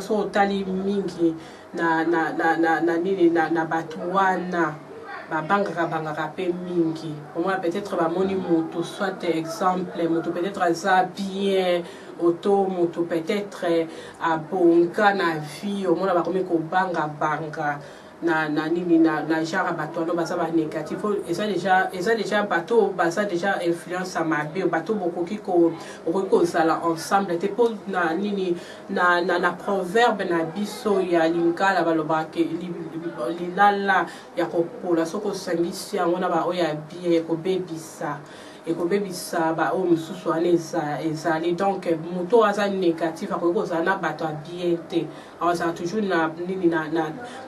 so tali mingi na batuana bangaka pe mingi moi peut-être bamoni moto soit exemple moto peut-être aza bien auto moto peut-être abonga na vie au moins bakomi ko banga na genre bateau no basa ba négatif et ça déjà bateau basa déjà influence à ma vie bateau beaucoup qui ko sala ensemble te pose na proverbe na biso ya lingala baloba ke lilala ya ko pola soko sangisi yango na ba oya bien ko bebisa et ko bebisa ba o mususu aneza ezali donc moto aza négatif ako za na bato bien te aza toujours na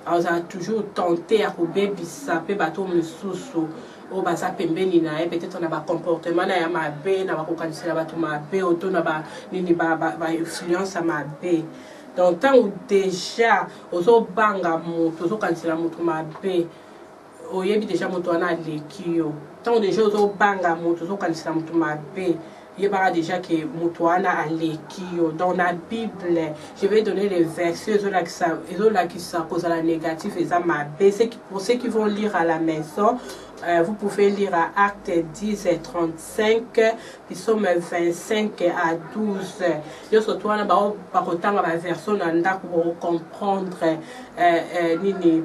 aza toujours tenté à ko bebisa pe bato mususu o baza pembeni na peut-être na ba comportement na ya mabe na ba kokanisela bato mabe auto na ba influence mabe donc tant ou déjà ozo banga moto ozo kanisela moto mabe oyebi déjà moto ana lekio tant déjà ozo banga moto ozo kanisela moto mabe yebara déjà que moto ana alekio dans la Bible je vais donner les versets ezola qui ça cause la négative et ça mabe pour ceux qui vont lire à la maison vous pouvez lire à Actes 10 et 35 Psaume 25 à 12 yo surtout na ba kotanga ba version na ndako pour comprendre nini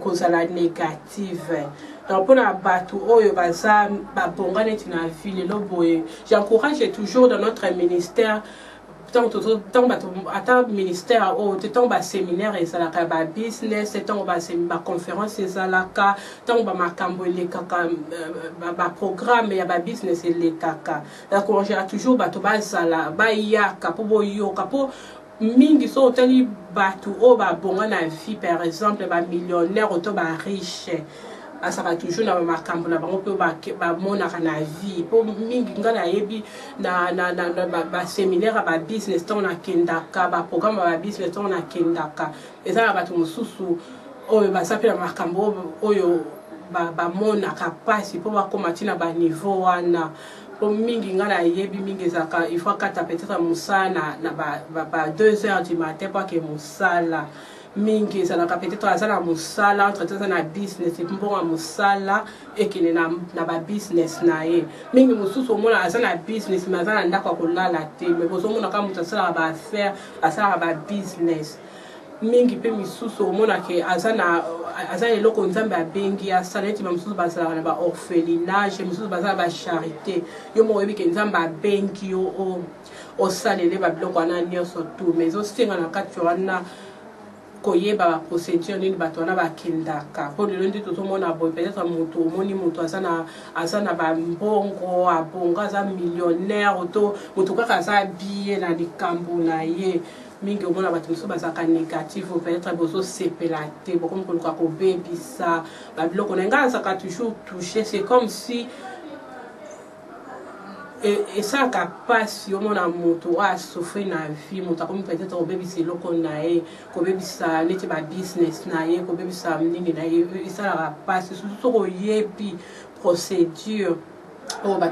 cause la négative donc pour la batu oyo baza ba bonga neti na ville lo boye j'encourage toujours dans notre ministère tant ata ministère o tant ba séminaire ezalaka ba business tant ba conférence ezalaka tant ba makambo elekaka ba programme ya ba business elekaka j'encourage toujours bato bazala ba yaka po boyoka po mingi so tali batu o ba bonga na vie par exemple ba millionnaire auto ba riche asaka toujours na makambo na bango pe ba mona na vie po mingi ngana yebi na ba séminaire ba business ton na kendaka ba programme ba business ton na kendaka eza ba to mususu oyo ba sapela makambo oyo ba mona kapasi po ba komatina ba niveau wana po mingi ngana yebi mingi zaka il faut kata peut-être musana na ba 2 heures du matin pour que musala mingi ça na peut-être azala musala entre temps na business mbonga musala ekine na ba business na ye mingi mususu mona azala business mazana ndako kolala te mais bozo mona kama mutasala ba affaire asala ba business mingi pe misusu mona ke azana eloko nzambe abengi asala eti misusu bazala na ba orphelinage misusu bazala ba charité yo mo yebi ke nzambe abengi yo o salele ba biloko na nyonso tout mais osinga na kati wana koyeba ba procédure nini bato na bakindaka po lelo ndi tozomona boye peut-être moto omoni moto azana ba mbongo abonga aza millionnaire oto moto kaka aza bien na likambo na ye mingi omona bato mosusu bazaka négatif peut-être bozo sepela te bokomi koluka kobebisa babiloko na ngai azaka toujours touché c'est comme si et ça capacité au monde moto a souffrir na vie moto comme peut-être au baby c'est loko nae ko baby ça neti ba business nae ko baby ça ningi nae ça la capacité surtout ko yebi procédure o ba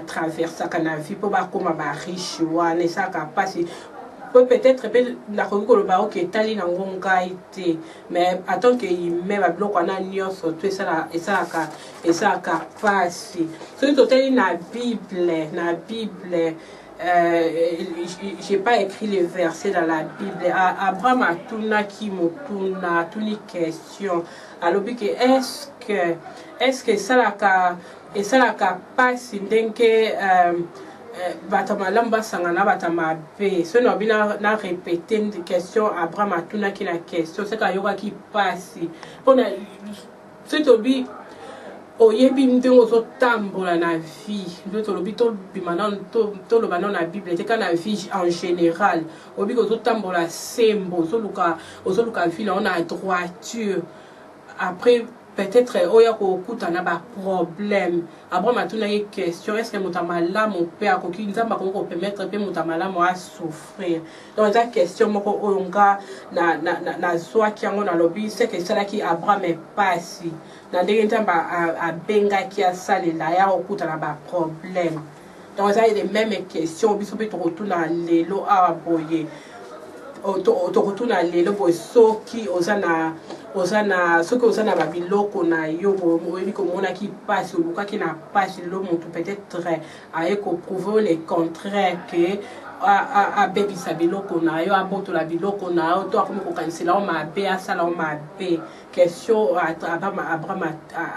traverser kana vie pour ba koma ba riche wana ça capacité peut-être la kokoloba ok tali na ngonga ite mais attends que il met ba bloc na nyonso tout ça capacité so totali na Bible j'ai pas écrit les versets dans la Bible Abraham a tuna tuni question alors que est-ce que ça la capacité ndenge batamala sangana batama pe so no bina na répéter une question Abraham atuna ki la question c'est ka yoka ki passe pona c'est tobi oyebi ndengo zo tambola na vie ndoto lobi to bimana to lo bana na Bible te kana vie en général obi ko zo tambola sembo zo luka vie na on a droiture après peut-être oya ko kutana ba problème Abraham atuna une question est-ce que mutamala mon père ko ki nzamba ko permettre pe mutamala mo a souffrir donc la question moko oyonga na soa ki yango na lobby c'est que ça qui Abraham est passé na ndenge nzamba a benga ki a salela ya ko kutana ba problème donc ça les mêmes questions biso pe to retourna lelo a boye to retourna lelo boye soki ozana soki ozana ba biloko na yo boyebi komona ki passe oluka ki na passe lelo moto peut-être aye ko prouver le contraire que abebisa biloko na yo abotola biloko na yo to akomi kokanisela o mabe asala o mabe question abraham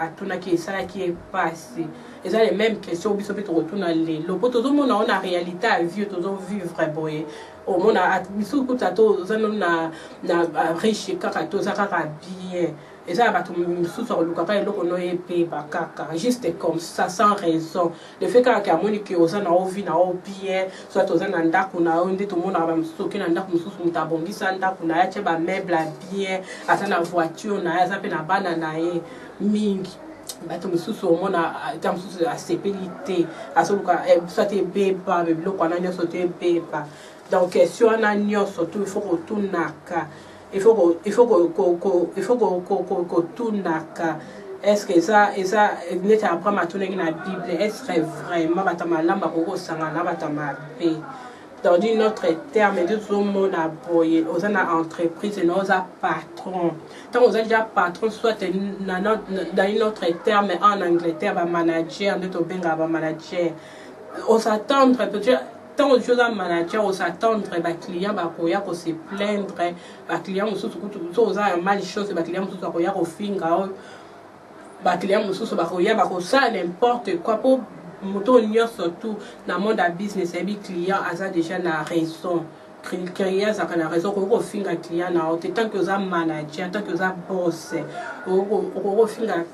atunaki esalaki epasi eza les mêmes questions biso mpe tokotuna lelo mpo tozomona o na réalité ya vie tozovivre boye omona biso kuta toza no na riche kaka toza kaka bien eza bato mosusu akolukaka eloko no epeba kaka juste comme ça sans raison le fait kaka amoni ke oza na ovi na o bien soit oza na ndako na yo nde tomonaka bamosusu oke na ndako mosusu moto abongisa ndako na ye atie bameuble ya bien aza na voiture na ye aza mpe na bana na ye mingi bato mosusu omona ta mosusu asepeli te azoluka soit ebeba biloko wana nyonso te ebeba donc question wana nyonso tu il faut kotunaka il faut kotunaka est-ce que ça neti abraham atunaki na bible est-ce que vraiment bato malamba kokosanga na bato mabe dans une autre terme de tozomona boye oza na entreprise na oza patron tant oza déjà patron soit dans une autre terme en Angleterre bamanager nde tobenga bamanager osattendre peut-être tant aux choses à manager on s'attendre ba client ba koya ko se plaindre ba client mususu kutu aux a mal chose ba client mususu koya ko finga ba client mususu ba koya ba ko ça n'importe quoi pour moto surtout dans monde à business et bi client a déjà na raison client ça kana raison ko finga client na tant que za manager tant que za boss ko finga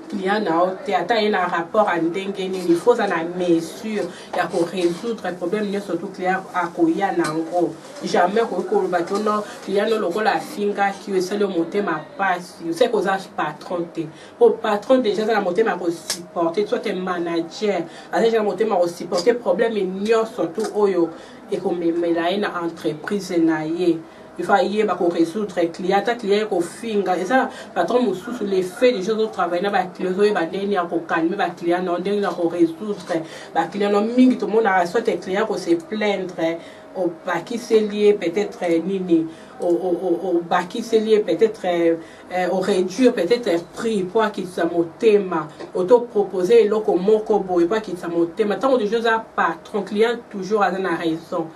client na ote ata ina rapport à ndenge nini il faut ça na mesure ya ko résoudre problème ni surtout client akoya nango jamais ko batono client no lokola finga ki esele motema passe c'est que ça patron te au patron déjà ça la motema ko supporter soit un manager déjà motema ko supporter problème ni surtout oyo et ko memela ina entreprise na ye il faut y résoudre client ta client ko finga et ça patron mususu les faits des choses au travail na ba client zo ba ndeni ya ko calmer ba client non ndeni na ko résoudre ba client non mingi tout le monde a soit client ko se plaindre au baki c'est lié peut-être nini au baki c'est lié peut-être au réduire peut-être prix pour qu'il ça motema auto proposer loko moko boy pour qu'il ça motema tant de choses à patron client toujours a na raison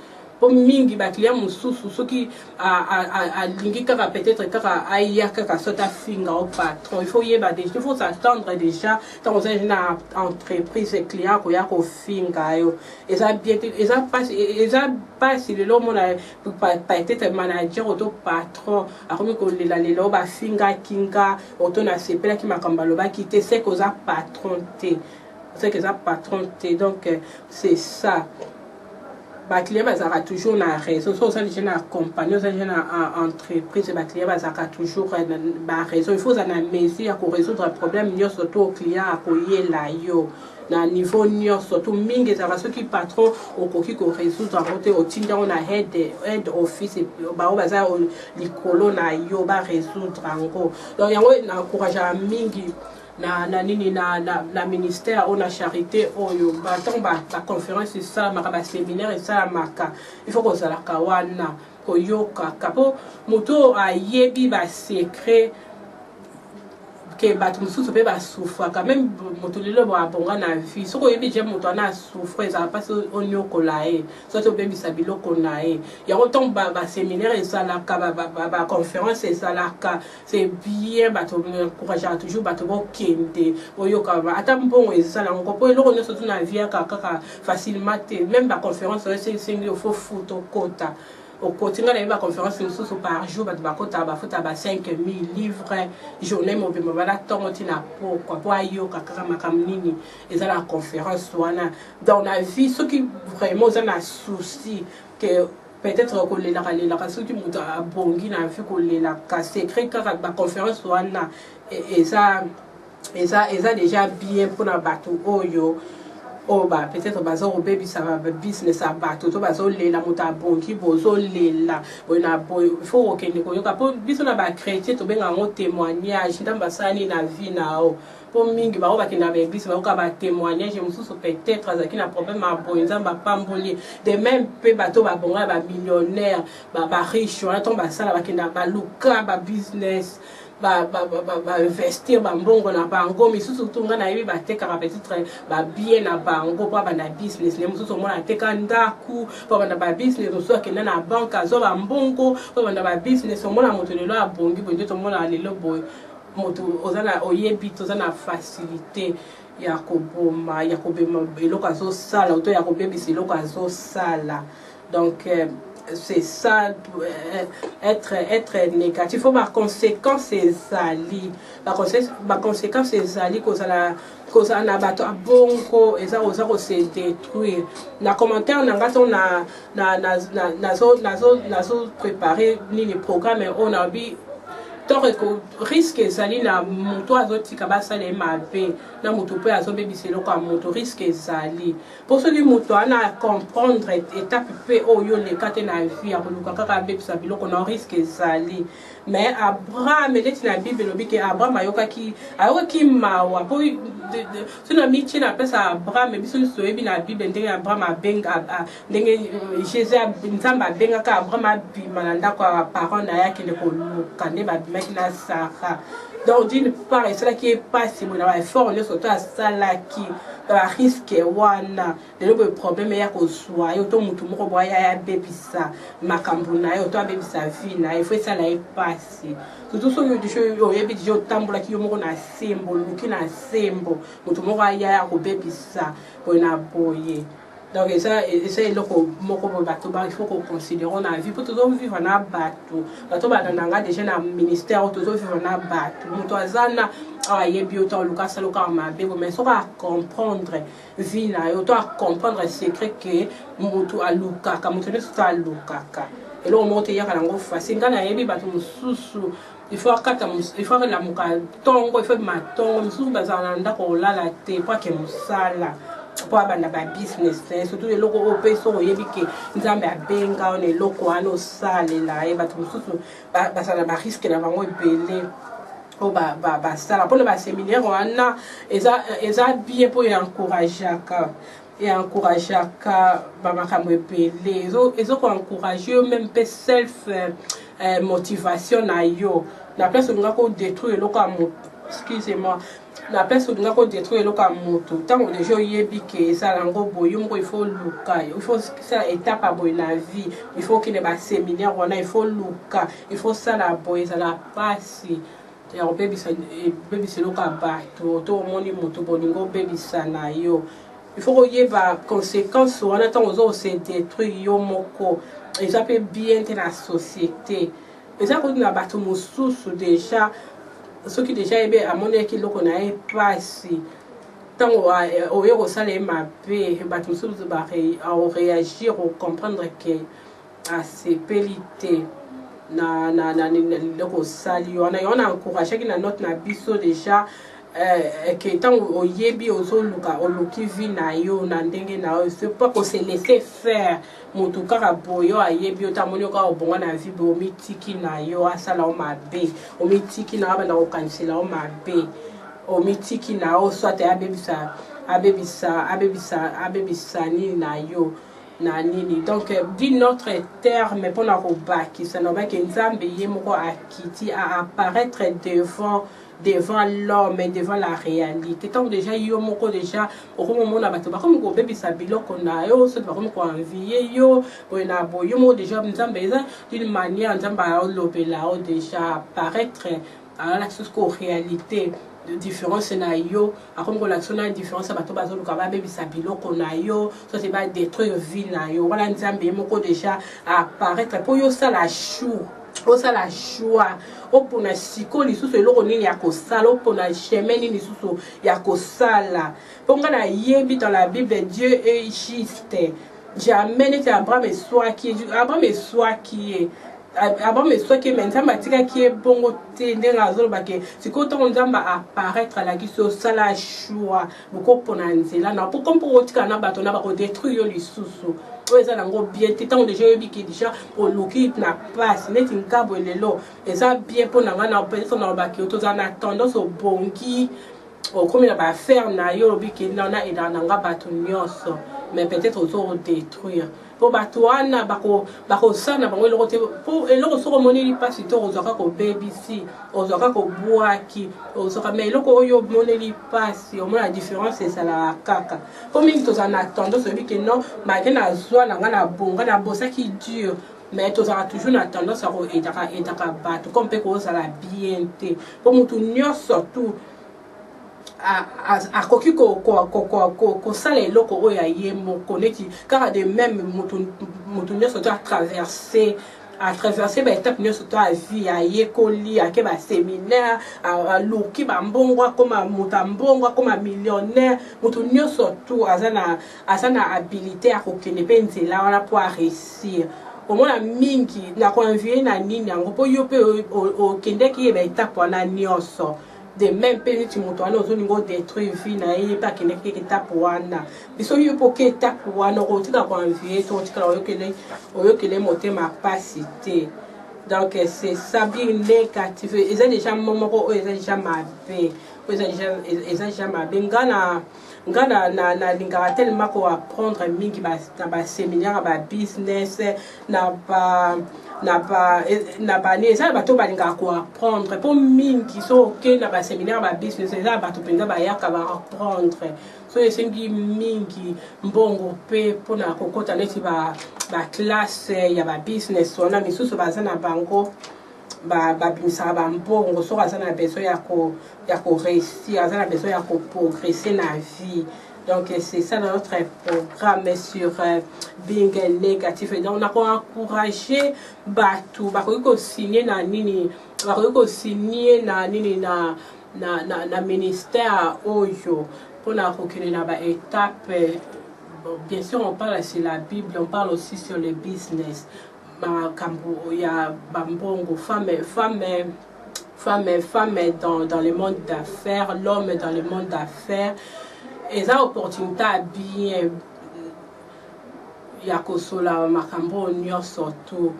mingi ba client mususu soki a lingi kaka peut-être kaka aya kaka sota finga au patron il faut yeba déjà il faut s'attendre déjà dans une entreprise client ko ya ko finga yo et ça bien et ça passe le lomo na peut-être manager auto patron a comme ko le lelo ba finga kinga auto na sepela ki makamba lo ba quitter c'est que ça patron té c'est que ça patron té donc c'est ça ba client bazaka toujours na raison so ça déjà na compagnie ça déjà na entreprise ba client bazaka toujours ba raison il faut ça na mesure pour résoudre problème ni surtout au client akoye la yo na niveau ni surtout mingi ça ceux qui patron au koki ko résoudre côté au tinda on a head office ba o baza likolo na yo ba résoudre encore donc yango na encourage mingi na nini na ministère on a charité oyo baton ba conférence ça maka séminaire et ça maka il faut que ça la kawana ko yoka kapo moto ayebi ba secret que bato mususu pe ba souffre quand même moto lelo bo abonga na vie soko yebi je moto na souffre ça passe onyo kolae soit to bebi sabilo konae ya autant ba séminaire et ça la ka ba conférence et ça la ka c'est bien bato encourager toujours bato bo kende oyoka ata mbongo et ça la ko po eloko nyo surtout na vie kaka facilement même ba conférence c'est il faut photo kota au quotidien il y a une conférence par jour ba kota ba futa ba 5000 livres journée mo be mabala tongo tina pour ayo kaka makamnini et ça la conférence wana dans la vie ce qui vraiment ça na souci que peut-être que les ceux qui muta bongi na vie que les secret kaka ba conférence wana et ça déjà bien pour na bateau oyo oh bah peut-être bazo baby ça va business à bateau to bazo lela muta bonki bozo lela bona boy faut okende ko yoka po biso na ba chrétien to benga ngo témoignage ndamba sani na vie nao po mingi ba ba kenda ba église ba ka ba témoignage mususu peut-être azaki na problème a boy nzamba pamboli de même pe bato ba bonga ba millionnaire ba riche on attend ba sala ba kenda ba luka ba business ba investir ba mbongo na bango misusu tunga na yebi ba teka peut-être ba bien na bango pa ba na business ne misusu mona teka ndaku pa ba na ba business so akenda na banque azo ba mbongo pa ba na ba business mona moto lelo abongi bonje to mona lelo boy moto ozana oyebi tozana facilité ya koboma ya kobema eloko azo sala to ya kobebisa eloko azo sala donc c'est ça être négatif faut par conséquent c'est sali la conséquence c'est sali cause na bato abongo eza oza ko se détruire na commentaire na ngato nazo préparer ni programme on a bi donc risque ezali na moto azotika basala mabe na moto pe azobebisa eloko ya moto risque ezali po soki moto ana comprendre étape pe oyo leka te na vie ya koluka kaka abebisa biloko na risque ezali mais Abraham eleti na bible elobi ke Abraham ayokaki mawa po sino mitie na pesa Abraham biso nyonso toyebi na bible ndenge Abraham abenga ndenge Jésus nzambe abengaka Abraham abima na ndako ya parent na ye akende koluka nde babimaki na Sara donc d'une part esalaki ye pasi boye na baeffort nyonso to asalaki risque wana lelo boye problème ya kozwa ye to motu moko boye ya abebisa makambo na ye to abebisa vie na ye fo esala ye pasi surtout soki oyebi deja otambolaki yo moko na sembo oluki na sembo motu moko aya ya kobebisa boye na boye donc ça eloko moko boye bato il faut qu'on considère na vie po tozovivre na bato bananga déjà na ministère tozovivre na bato moto azana ayebi yo to oluka saloka mabe mais soki acomprendre vie na yo to acomprendre secret ke moto alukaka moto nyonso to alukaka eloko moko te eyaka nango fasi nga nayebi bato mosusu il faut lamuka ntongo il faut matongo mosusu bazala na ndako kolala te po ake mosala po abanda ba business surtout eloko oyo mpe soko oyebi ke nzambe abenga ona eloko wana osalela ye bato mosusu basala bariske na bango ebele oyo basala mpona baséminaire wana eza bien mpo encourageaka bamakambo ebele ezokoencourage yo même mpe self motivation na yo na place olinga kodétruire eloko ya moto excusez-moi la place olinga kodétruire eloko ya moto ntango deja oyebi ke ezala yango boye moko il faut luka il faut sala étape ya boye na vie il faut okende baséminaire wana il faut luka il faut sala boye ezala pasi ya kobebisa eloko ya bato to omoni moto bolinga obebisa na yo il faut koyeba conséquence wana ntango oza ose détruire yo moko eza mpe bien te na société eza koti na bato mosusu déjà soki déjà yebe amonaki eloko na ye pasi ntango oye kosala ye mabe bato mosusu baréagir ocomprendre ke asepeli te na liloko osali wana wana encourageaki na note na biso déjà que ntango oyebi ozoluka oluki vi na yo na ndenge na yo c'est pas qu'on se laisser faire moto kaka boyo ayebi otamoni kaka obonga na vie boye omitiki na yo asala o mabe omitiki na yo abanda kokanisela o mabe omitiki na yo soit abebisa nini na yo na nini donc d'une autre terme mpona kobakisa nobaki nzambe ye moko akiti à apparaître devant l'homme et devant la réalité tant déjà yo moko déjà okomona bato bakomi kobebisa biloko na yo soki bakomi koenvie yo boye na boye yo moko déjà nzambe eza d'une manière nzambe aolobela o déjà apparaître ala jusqu'aux réalités différence na yo akomi kolakisa na différence ya bato bazoluka babebisa biloko na yo so te badétruire vie na yo wana nzambe ye moko déjà apparaître mpo yo osala osala choix opona siko lisusu eloko nini ya kosala opona chemin nini lisusu ya kosala mpo nga nayebi dans la Bible Dieu est juste jamais neti Abraham eswaki ye avant mais soit que maintenant matika qui est bon côté ndengazolo bake siko to nzamba apparaître la qui so sala choix beaucoup ponanzela na pour comme pour tika na bato na ba ko détruire lisusu oza nango bien tant déjà yebiki déjà au loki na passe net nkabo lelo eza bien pour na na peut-être na baki to za na tendance au bonki au comme na ba faire na yo biki na na eda na nga bato nyonso mais peut-être au détruire pour batouana bako sana bango le côté pour et le so moni li passe to ozaka ko BBC ozaka ko boaki ozaka mais le ko yo moni li passe au moins la différence c'est ça la kaka comme ils tous en attendant celui que non malgré na zwa na ngana bonga na bossa qui dure mais tous aura toujours la tendance à etaka battre comme peut ko ça la bien té pour mutu nyo surtout a koki ko sala eloko oyo aye moko neti kaka de même mutu nyonso to a traverser ba étape nyonso to a vie ayekoli ake ba séminaire aluki bambongwa koma mutu ambongwa koma millionnaire mutu nyonso to azana habilité akokende mpe nzela wana po a réussir omona mingi na koenvie na nini yango mpo yo mpe okendeki ye ba étape wana nyonso de même pays tu montes on a niveau détruire vie na y pas qu'il n'est qu'étape wana biso yo pour qu'étape wana on tika ko envier to tika o que les monter ma capacité donc c'est ça bien négatif ils ont déjà moment ils ont déjà ma paix ils ont déjà ma bengana ngana na lingara tellement ko apprendre mingi ba séminaire ba business na ni ça bato balinga ko apprendre pour mingi so que na ba séminaire ba business ça bato penza ba yaka ba apprendre so esengi mingi mbongo pe pona kokota neti ba classe ya ba business wana misusu bazana bango ba bimisa ba mbongo so azana besoin ya ko réussir azana besoin ya ko progresser na vie. Donc c'est ça dans notre programme sur being négatif et donc on a encouragé batu bakoko signer na nini bakoko signer na nini na ministère oyo pour na kokene na ba étape. Bien sûr on parle sur la Bible, on parle aussi sur le business. Il y a bambongo femme dans le monde d'affaires, l'homme dans le monde d'affaires. Et ça opportunité bien ya kosola makambo nyo surtout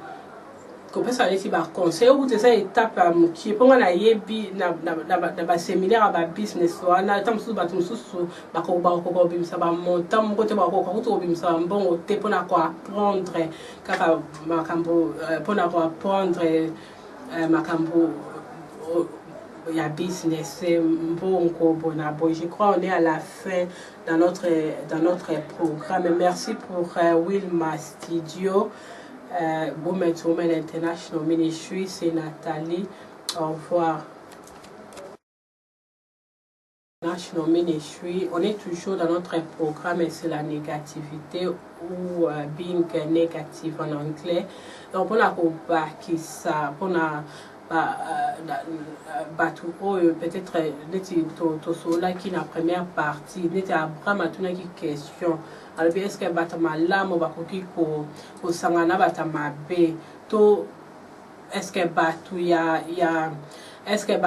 ko pesa lesi ba conseil ou te ça étape qui ponga na yebi na ba séminaire ba business wana tamsu ba tumsusu ba ko bimsa ba montant mo kote ba ko bimsa bon te pona ko apprendre kaka makambo pona ko apprendre makambo il y a business bon bonabo. Je crois on est à la fin dans notre programme. Merci pour Wilma Studio, Women to Women International Ministry, c'est Nathalie. Au revoir. National Ministry, on est toujours dans notre programme et c'est la négativité ou being négative en anglais. Donc on a qui ça, on a peut-être là qui la première partie n'était Abraham a tout une question alors est-ce que batama lamo bakoki ko sangana batama be to est-ce que batu ya est-ce que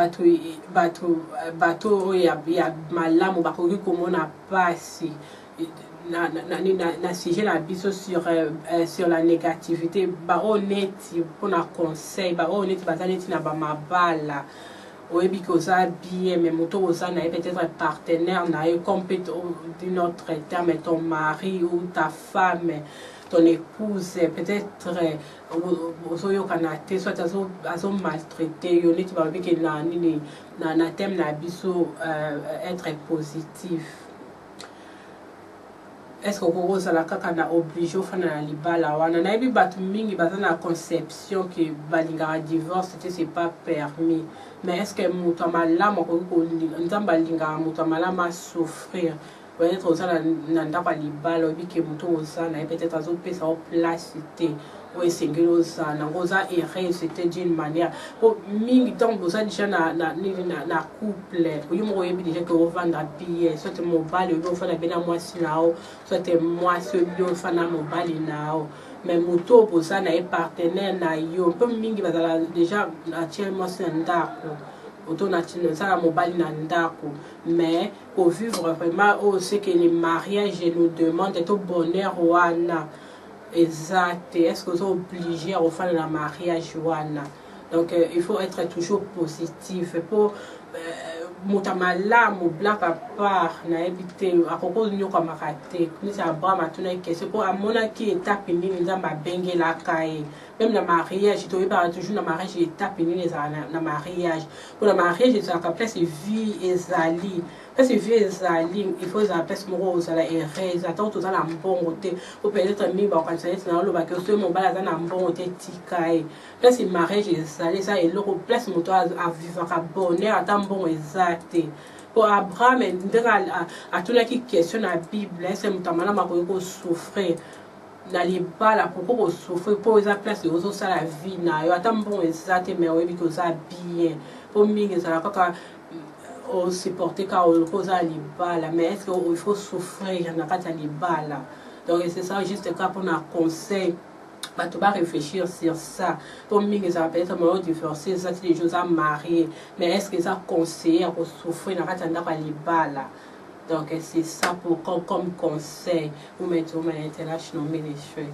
bateau ya malamu bakoki komona pasi na sujet na biso sur la négativité ba honnête pour na conseil ba honnête bazaleti na ba mabala oyebi koza bien mais moto oza na peut-être partenaire na comme d'une autre terme ton mari ou ta femme ton épouse peut-être ozoyokana te soit azo maltraité yo neti ba biki na thème na biso être positif. Est-ce que vous avez obligé à libala wana na ebi batu mingi bazana conception que balinga divorce c'est pas permis mais est-ce que mutu malama ko nzamba linga mutu malama souffrir peut-être osala na ndaba libala obi ke mutu osana peut-être azo pesa au place té ou esengeli osana ngoza errer c'était d'une manière pour mingi temps bosa déjà na couple oyo mo yebi déjà que on vendre billet soit mobile oyo fana bena mwasi nao soit moi celui yo fana mobile nao mais moto pour ça na partenaire na yo peu mingi bazala déjà actuellement c'est ndako auto na ça la mobile na ndako mais pour vivre vraiment oh c'est que les mariages nous demandent tout bonheur wana exact est-ce que vous êtes obligé à refaire le mariage wana donc il faut être toujours positif pour mutamala mu black à part na ebité à propos de nyoka makate ni ça ba matuna question pour amona qui étape ni nzamba benge la kai même le mariage tu pas toujours le mariage étape ni les na mariage pour le mariage c'est la place vie ezali parce que vie ezali il faut ça place moro ça la erreur attends tout ça la bon côté pour peut-être mi ba quand c'est dans le ba que ce mon bala za na bon côté tikai place mariage ezali ça et le place moto à vivre à bonheur attend bon exact pour Abraham à tout qui questionne la Bible c'est mutamana makoko souffrir na libala pour souffrir pour esa place aux ça la vie na yo attend bon exact mais oui que ça bien pour mingi ça kaka au supporter car au cosa libala mais est-ce qu'il faut souffrir na kata libala donc c'est ça juste cas pour un conseil bah tu vas réfléchir sur ça pour mingi ça peut être un moment divorcé ça c'est des choses à marier mais est-ce que ça conseille pour souffrir na kata libala donc c'est ça pour comme conseil pour mettre au International Ministry.